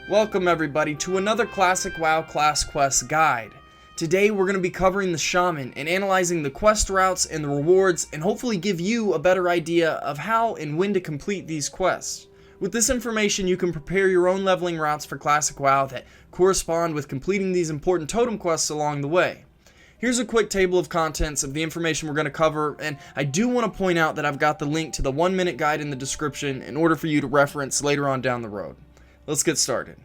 Welcome everybody to another Classic WoW Class Quest guide. Today we're going to be covering the Shaman and analyzing the quest routes and the rewards and hopefully give you a better idea of how and when to complete these quests. With this information you can prepare your own leveling routes for Classic WoW that correspond with completing these important totem quests along the way. Here's a quick table of contents of the information we're going to cover, and I do want to point out that I've got the link to the 1-minute guide in the description in order for you to reference later on down the road. Let's get started.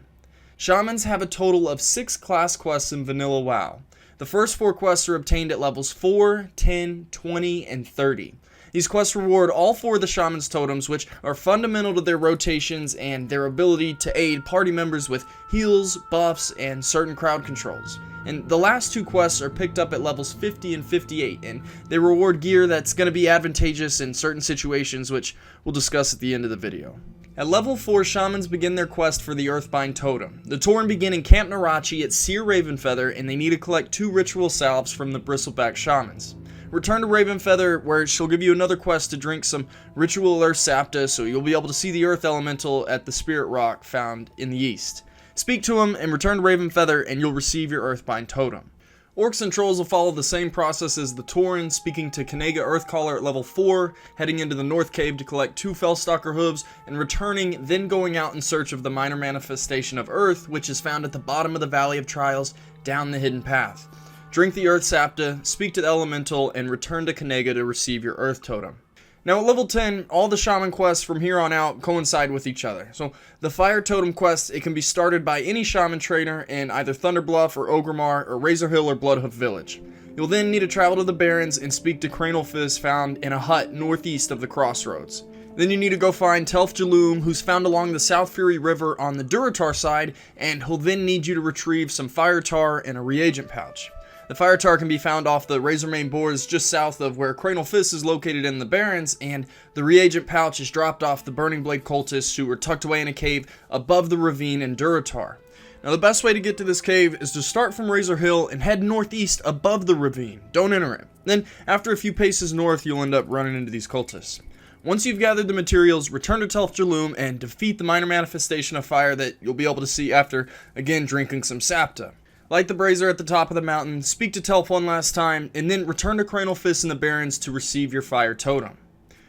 Shamans have a total of 6 class quests in vanilla WoW. The first 4 quests are obtained at levels 4, 10, 20, and 30. These quests reward all 4 of the Shaman's totems, which are fundamental to their rotations and their ability to aid party members with heals, buffs, and certain crowd controls. And the last 2 quests are picked up at levels 50 and 58, and they reward gear that's going to be advantageous in certain situations, which we'll discuss at the end of the video. At level 4, Shamans begin their quest for the Earthbind Totem. The Tauren begin in Camp Narachi at Seer Ravenfeather, and they need to collect 2 ritual salves from the Bristleback Shamans. Return to Ravenfeather, where she'll give you another quest to drink some ritual Earth Sapta, so you'll be able to see the Earth Elemental at the Spirit Rock found in the east. Speak to him and return to Ravenfeather, and you'll receive your Earthbind Totem. Orcs and Trolls will follow the same process as the Tauren, speaking to Kanega Earthcaller at level 4, heading into the North Cave to collect 2 Fellstalker hooves, and returning, then going out in search of the minor manifestation of Earth, which is found at the bottom of the Valley of Trials, down the hidden path. Drink the Earth Sapta, speak to the Elemental, and return to Kanega to receive your Earth Totem. Now at level 10, all the Shaman quests from here on out coincide with each other. So the Fire Totem quest, it can be started by any Shaman trainer in either Thunderbluff or Orgrimmar or Razor Hill or Bloodhoof Village. You'll then need to travel to the Barrens and speak to Cranelfist found in a hut northeast of the crossroads. Then you need to go find Telf Jaloom, who's found along the South Fury River on the Durotar side, and he'll then need you to retrieve some Fire Tar and a reagent pouch. The Fire Tar can be found off the Razormane Boars just south of where Cranelfist is located in the Barrens, and the reagent pouch is dropped off the Burning Blade cultists who were tucked away in a cave above the ravine in Durotar. Now the best way to get to this cave is to start from Razor Hill and head northeast above the ravine. Don't enter it. Then after a few paces north you'll end up running into these cultists. Once you've gathered the materials, return to Telf Jaloom and defeat the minor manifestation of fire that you'll be able to see after, again, drinking some Sapta. Light the brazier at the top of the mountain, speak to Telf one last time, and then return to Cranelfist in the Barrens to receive your Fire Totem.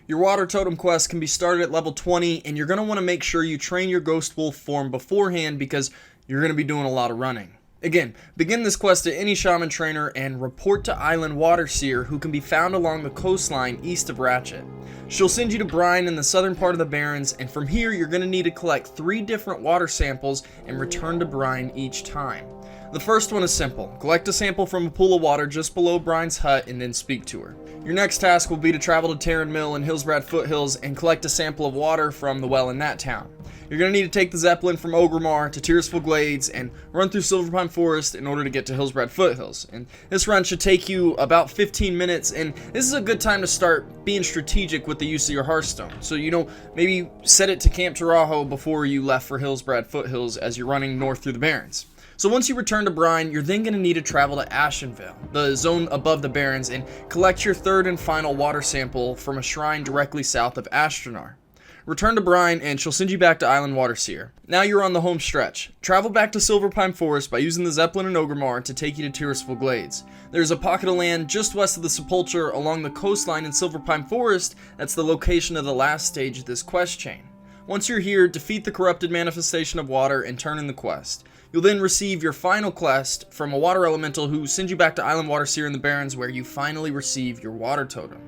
Your Water Totem quest can be started at level 20, and you're going to want to make sure you train your Ghost Wolf form beforehand because you're going to be doing a lot of running. Again, begin this quest at any Shaman trainer and report to Island Water Seer, who can be found along the coastline east of Ratchet. She'll send you to Brine in the southern part of the Barrens, and from here you're going to need to collect 3 different water samples and return to Brine each time. The first one is simple. Collect a sample from a pool of water just below Brine's hut and then speak to her. Your next task will be to travel to Terran Mill and Hillsbrad Foothills and collect a sample of water from the well in that town. You're going to need to take the Zeppelin from Orgrimmar to Tearsful Glades and run through Silverpine Forest in order to get to Hillsbrad Foothills. And this run should take you about 15 minutes, and this is a good time to start being strategic with the use of your Hearthstone. So, maybe set it to Camp Tarajo before you left for Hillsbrad Foothills as you're running north through the Barrens. So once you return to Brine, you're then going to need to travel to Ashenvale, the zone above the Barrens, and collect your 3rd and final water sample from a shrine directly south of Ashtranar. Return to Brine, and she'll send you back to Island Water Seer. Now you're on the home stretch. Travel back to Silverpine Forest by using the Zeppelin and Orgrimmar to take you to Tearsful Glades. There's a pocket of land just west of the Sepulchre along the coastline in Silverpine Forest that's the location of the last stage of this quest chain. Once you're here, defeat the corrupted manifestation of water and turn in the quest. You'll then receive your final quest from a water elemental who sends you back to Island Water Seer in the Barrens, where you finally receive your water totem.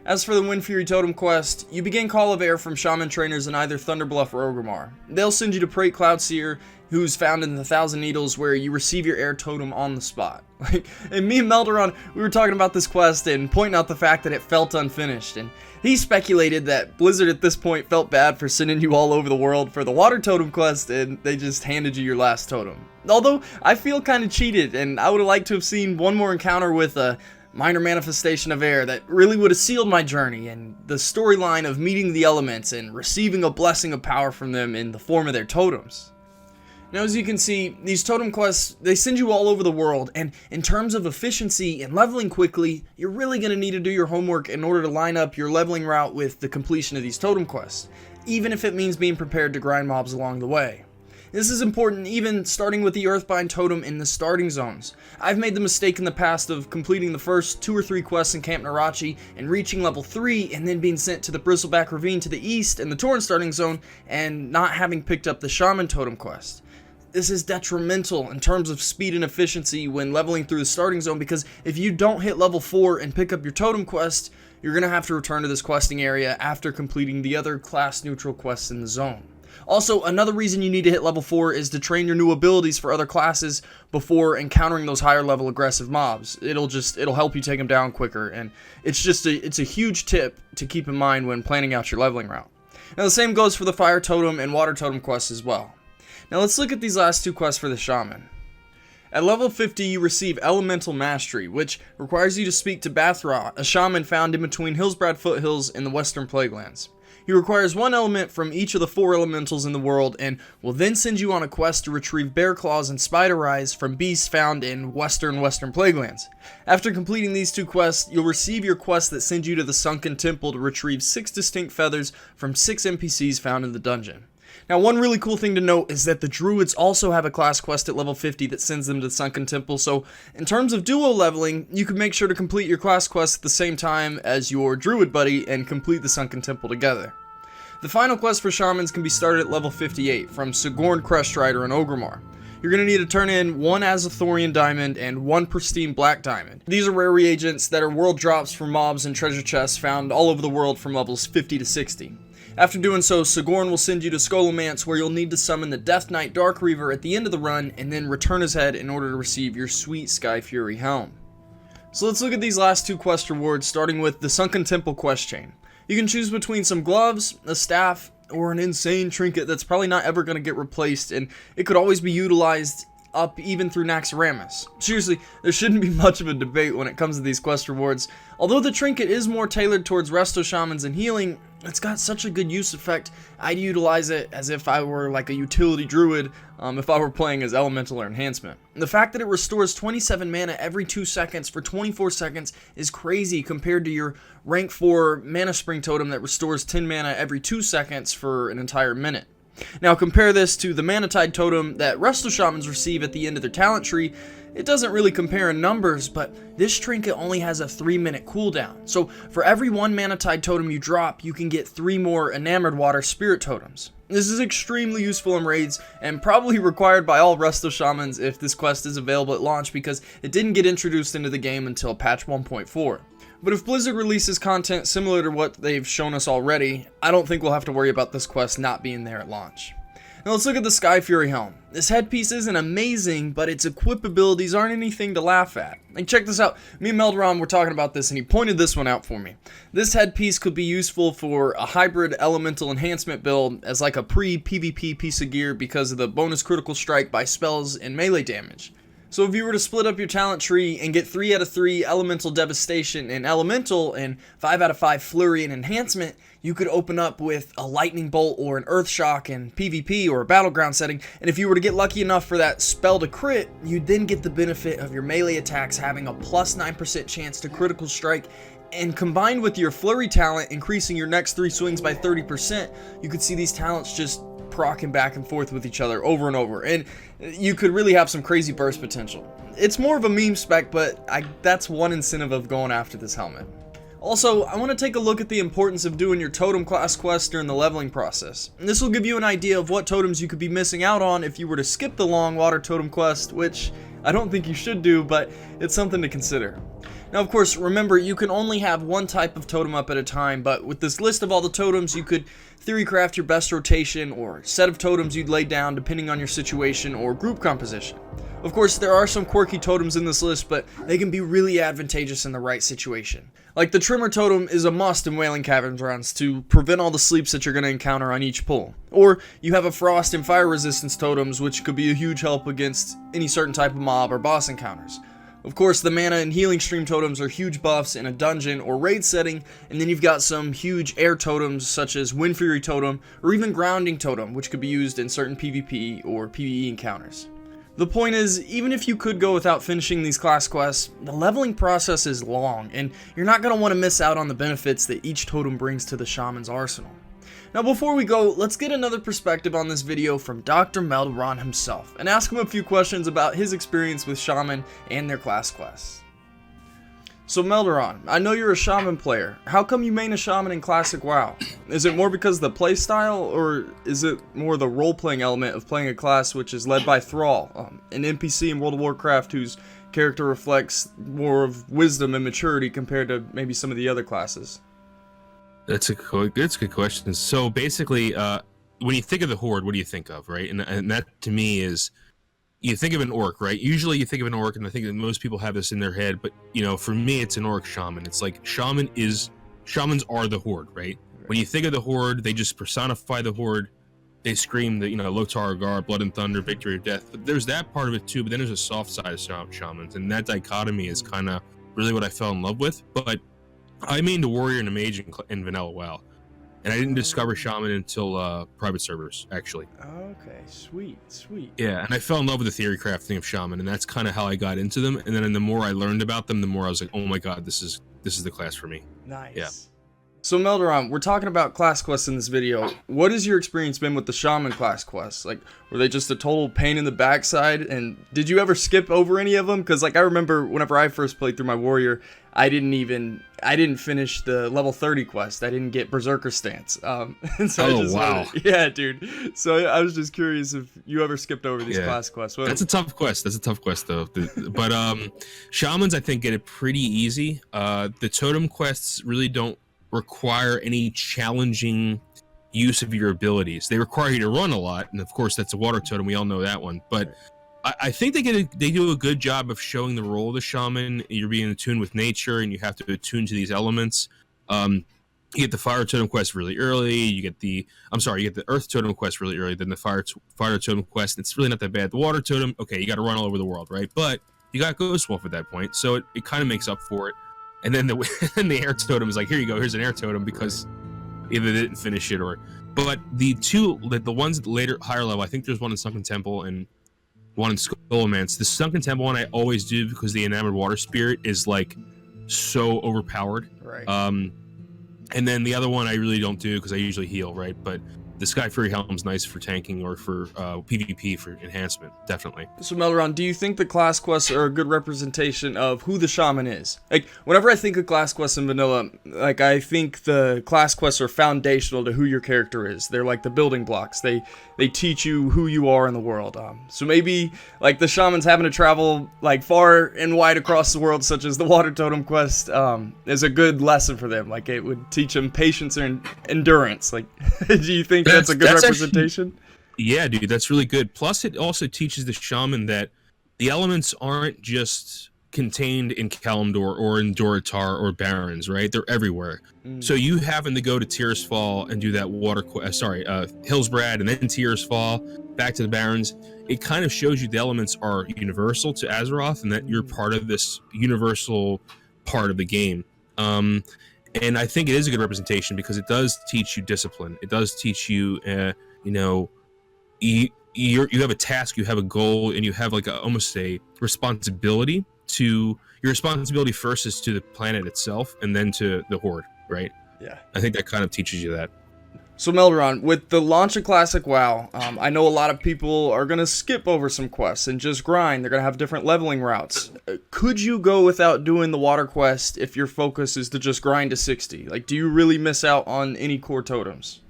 As for the Windfury Totem quest, you begin Call of Air from Shaman trainers in either Thunderbluff or Orgrimmar. They'll send you to Prate Cloudseer, who's found in the Thousand Needles, where you receive your air totem on the spot. And me and Melderon, we were talking about this quest and pointing out the fact that it felt unfinished, and he speculated that Blizzard at this point felt bad for sending you all over the world for the Water Totem quest, and they just handed you your last totem. Although, I feel kind of cheated, and I would have liked to have seen one more encounter with a minor manifestation of air that really would have sealed my journey, and the storyline of meeting the elements and receiving a blessing of power from them in the form of their totems. Now, as you can see, these totem quests, they send you all over the world, and in terms of efficiency and leveling quickly, you're really going to need to do your homework in order to line up your leveling route with the completion of these totem quests, even if it means being prepared to grind mobs along the way. This is important even starting with the Earthbind Totem in the starting zones. I've made the mistake in the past of completing the first 2 or 3 quests in Camp Narachi and reaching level 3 and then being sent to the Bristleback Ravine to the east and the Torrent starting zone and not having picked up the Shaman Totem quest. This is detrimental in terms of speed and efficiency when leveling through the starting zone, because if you don't hit level 4 and pick up your Totem quest, you're going to have to return to this questing area after completing the other class neutral quests in the zone. Also, another reason you need to hit level 4 is to train your new abilities for other classes before encountering those higher level aggressive mobs. It'll help you take them down quicker, and it's a huge tip to keep in mind when planning out your leveling route. Now the same goes for the Fire Totem and Water Totem quests as well. Now let's look at these last 2 quests for the Shaman. At level 50 you receive Elemental Mastery, which requires you to speak to Bathra, a shaman found in between Hillsbrad foothills in the Western Plaguelands. He requires 1 element from each of the 4 elementals in the world and will then send you on a quest to retrieve bear claws and spider eyes from beasts found in Western Plaguelands. After completing these 2 quests, you'll receive your quest that sends you to the Sunken Temple to retrieve 6 distinct feathers from 6 NPCs found in the dungeon. Now, one really cool thing to note is that the Druids also have a class quest at level 50 that sends them to the Sunken Temple, so in terms of duo leveling, you can make sure to complete your class quest at the same time as your Druid buddy and complete the Sunken Temple together. The final quest for Shamans can be started at level 58 from Sigorn Creststrider and Ogremar. You're going to need to turn in 1 Azathorian Diamond and 1 Pristine Black Diamond. These are rare reagents that are world drops for mobs and treasure chests found all over the world from levels 50 to 60. After doing so, Sigorn will send you to Scholomance, where you'll need to summon the Death Knight Dark Reaver at the end of the run and then return his head in order to receive your sweet Sky Fury helm. So let's look at these last 2 quest rewards, starting with the Sunken Temple quest chain. You can choose between some gloves, a staff, or an insane trinket that's probably not ever going to get replaced, and it could always be utilized up even through Naxxramas. Seriously, there shouldn't be much of a debate when it comes to these quest rewards. Although the trinket is more tailored towards resto shamans and healing, it's got such a good use effect, I'd utilize it as if I were like a utility druid, if I were playing as elemental or enhancement. The fact that it restores 27 mana every 2 seconds for 24 seconds is crazy compared to your rank 4 mana spring totem that restores 10 mana every 2 seconds for an entire minute. Now compare this to the Mana Tide totem that resto shamans receive at the end of their talent tree. It doesn't really compare in numbers, but this trinket only has a 3-minute cooldown. So for every 1 Mana Tide totem you drop, you can get 3 more Enamored Water Spirit totems. This is extremely useful in raids and probably required by all resto shamans if this quest is available at launch, because it didn't get introduced into the game until patch 1.4. But if Blizzard releases content similar to what they've shown us already, I don't think we'll have to worry about this quest not being there at launch. Now let's look at the Sky Fury helm. This headpiece isn't amazing, but its equip abilities aren't anything to laugh at. Like, check this out. Me and Melderon were talking about this and he pointed this one out for me. This headpiece could be useful for a hybrid elemental enhancement build as like a pre-PvP piece of gear because of the bonus critical strike by spells and melee damage. So if you were to split up your talent tree and get 3 out of 3 Elemental Devastation and Elemental and 5 out of 5 Flurry and Enhancement, you could open up with a Lightning Bolt or an Earth Shock in PvP or a Battleground setting, and if you were to get lucky enough for that spell to crit, you'd then get the benefit of your melee attacks having a plus 9% chance to critical strike, and combined with your Flurry talent increasing your next 3 swings by 30%, you could see these talents just procking back and forth with each other over and over, and you could really have some crazy burst potential. It's more of a meme spec, but that's one incentive of going after this helmet. Also, I want to take a look at the importance of doing your totem class quest during the leveling process. And this will give you an idea of what totems you could be missing out on if you were to skip the long water totem quest, which I don't think you should do, but it's something to consider. Now, of course, remember, you can only have one type of totem up at a time, but with this list of all the totems, you could theorycraft your best rotation or set of totems you'd lay down depending on your situation or group composition. Of course, there are some quirky totems in this list, but they can be really advantageous in the right situation. Like the Tremor totem is a must in Wailing Caverns runs to prevent all the sleeps that you're going to encounter on each pull. Or you have a Frost and Fire resistance totems, which could be a huge help against any certain type of mob or boss encounters. Of course, the mana and healing stream totems are huge buffs in a dungeon or raid setting, and then you've got some huge air totems such as Wind Fury totem or even Grounding totem, which could be used in certain PvP or PvE encounters. The point is, even if you could go without finishing these class quests, the leveling process is long, and you're not going to want to miss out on the benefits that each totem brings to the shaman's arsenal. Now before we go, let's get another perspective on this video from Dr. Melderon himself, and ask him a few questions about his experience with Shaman and their class quests. So Melderon, I know you're a Shaman player. How come you main a Shaman in Classic WoW? Is it more because of the playstyle, or is it more the role-playing element of playing a class which is led by Thrall, an NPC in World of Warcraft whose character reflects more of wisdom and maturity compared to maybe some of the other classes? That's a good question. So basically, when you think of the Horde, what do you think of, right? And that to me is, you think of an orc, right? Usually you think of an orc, and I think that most people have this in their head, but you know, for me, it's an orc shaman. It's like shamans are the Horde, right? When you think of the Horde, they just personify the Horde. They scream the, you know, Lotar Gar, blood and thunder, victory or death. But there's that part of it too. But then there's a soft side of shamans, and that dichotomy is kind of really what I fell in love with. But I mained a warrior and a mage in vanilla WoW, and I didn't discover shaman until private servers, actually. Okay, sweet. Yeah, and I fell in love with the theory crafting of shaman, and that's kind of how I got into them. And then the more I learned about them, the more I was like, oh my god, this is the class for me. Nice. Yeah. So Melderon, we're talking about class quests in this video. What has your experience been with the Shaman class quests? Like, were they just a total pain in the backside? And did you ever skip over any of them? Because like I remember whenever I first played through my warrior, I didn't finish the level 30 quest. I didn't get Berserker stance. And so wow. Yeah, dude. So I was just curious if you ever skipped over these class quests. That's a tough quest. Though. But shamans, I think, get it pretty easy. The totem quests really don't require any challenging use of your abilities. They require you to run a lot, and of course that's a water totem. We all know that one. But I think they do a good job of showing the role of the shaman. You're being attuned with nature, and you have to attune to these elements. You get the fire totem quest really early. You get the earth totem quest really early. Then the fire totem quest. It's really not that bad. The water totem, okay, you got to run all over the world, right? But you got Ghost Wolf at that point, so it kind of makes up for it. And then the air totem is like, here you go, here's an air totem, because either they didn't finish it or. But the ones later higher level, I think there's one in Sunken Temple and one in Scholomance. The Sunken Temple one I always do because the enamored water spirit is like so overpowered. Right. And then the other one I really don't do because I usually heal, right? But the Sky Fury Helm's nice for tanking or for PvP for enhancement, definitely. So Melderon, do you think the class quests are a good representation of who the shaman is? Like, whenever I think of class quests in vanilla, like, I think the class quests are foundational to who your character is. They're like the building blocks. They teach you who you are in the world. So maybe, like, the shaman's having to travel, like, far and wide across the world, such as the water totem quest, is a good lesson for them. Like, it would teach them patience and endurance. Like, do you think that's a good representation? Yeah, dude, that's really good. Plus, it also teaches the shaman that the elements aren't just contained in Kalimdor or in Dorotar or Barrens, right? They're everywhere. So you having to go to Tirisfal and do that Hillsbrad and then Tirisfal, back to the Barrens, it kind of shows you the elements are universal to Azeroth and that you're part of this universal part of the game. And I think it is a good representation because it does teach you discipline. It does teach you, you have a task, you have a goal, and you have like almost a responsibility to. Your responsibility first is to the planet itself, and then to the Horde, right? Yeah. I think that kind of teaches you that. So Melderon, with the launch of Classic WoW, I know a lot of people are going to skip over some quests and just grind. They're going to have different leveling routes. Could you go without doing the water quest if your focus is to just grind to 60? Like, do you really miss out on any core totems?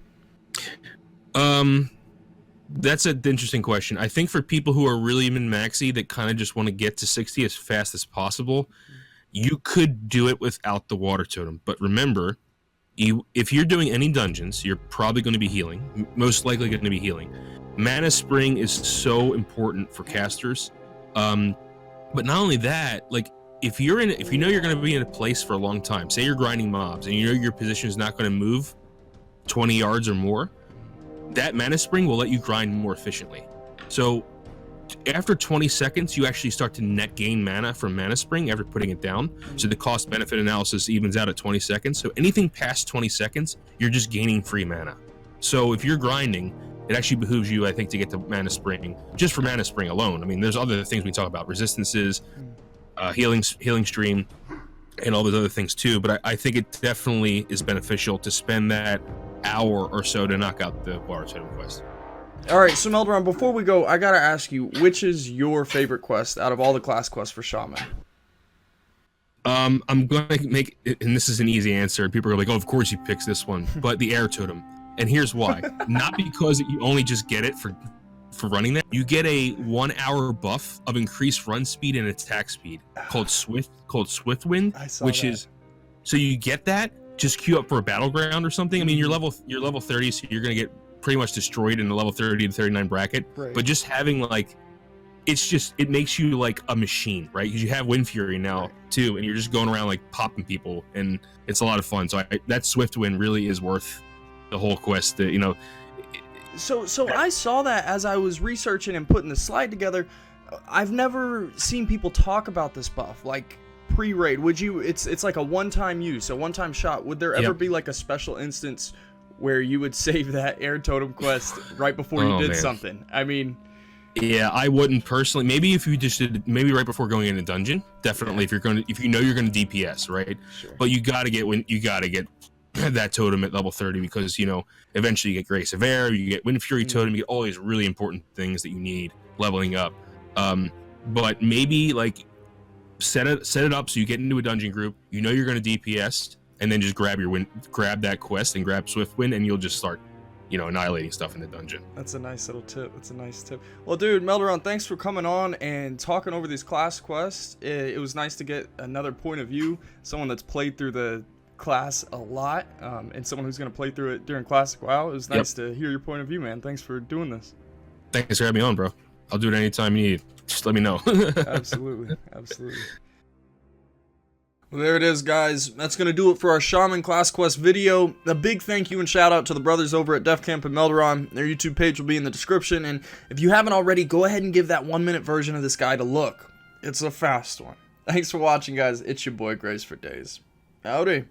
That's an interesting question. I think for people who are really min-maxy that kind of just want to get to 60 as fast as possible, you could do it without the water totem. But remember, if you're doing any dungeons, you're probably going to be healing. Most likely going to be healing. Mana Spring is so important for casters. But not only that, like if you know you're going to be in a place for a long time, say you're grinding mobs and you know your position is not going to move 20 yards or more, that Mana Spring will let you grind more efficiently. So after 20 seconds, you actually start to net gain mana from Mana Spring after putting it down. So the cost benefit analysis evens out at 20 seconds. So anything past 20 seconds, you're just gaining free mana. So if you're grinding, it actually behooves you, I think, to get the Mana Spring, just for Mana Spring alone. I mean, there's other things we talk about, resistances, healing stream, and all those other things too. But I think it definitely is beneficial to spend that hour or so to knock out the water totem quest. All right, so Melderon, before we go, I gotta ask you, which is your favorite quest out of all the class quests for Shaman? I'm gonna make, and this is an easy answer. People are like, "Oh, of course you picked this one," but the air totem, and here's why: not because you only just get it for running that. You get a 1 hour buff of increased run speed and attack speed called Swift Wind, which is so you get that. Just queue up for a battleground or something. I mean, you're level 30, so you're gonna get pretty much destroyed in the level 30 to 39 bracket. Right. But just having like, it makes you like a machine, right? Because you have Wind Fury now too, and you're just going around like popping people, and it's a lot of fun. So that Swift Wind really is worth the whole quest. You know. So I saw that as I was researching and putting the slide together. I've never seen people talk about this buff like pre-raid. Would you? It's like a one-time use, a one-time shot. Would there ever be like a special instance where you would save that air totem quest right before you did something? I mean, yeah, I wouldn't personally. Maybe if you just did, maybe right before going in a dungeon. Definitely, if you know you're going to DPS, right? Sure. But you gotta get that totem at level 30 because, you know, eventually you get Grace of Air, you get Wind Fury totem, you get all these really important things that you need leveling up. But maybe like set it up so you get into a dungeon group, you know you're going to DPS, and then just grab that quest and grab Swift Wind, and you'll just start, you know, annihilating stuff in the dungeon. That's a nice little tip. That's a nice tip. Well, dude, Melderon, thanks for coming on and talking over these class quests. It was nice to get another point of view, someone that's played through the class a lot, and someone who's going to play through it during Classic WoW. It was nice to hear your point of view, man. Thanks for doing this. Thanks for having me on, bro. I'll do it anytime you need. Just let me know. Absolutely. Well, there it is, guys. That's going to do it for our Shaman Class Quest video. A big thank you and shout out to the brothers over at Defcamp and Melderon. Their YouTube page will be in the description, and if you haven't already, go ahead and give that 1-minute version of this guide a look. It's a fast one. Thanks for watching, guys. It's your boy, Graysfordays. Howdy.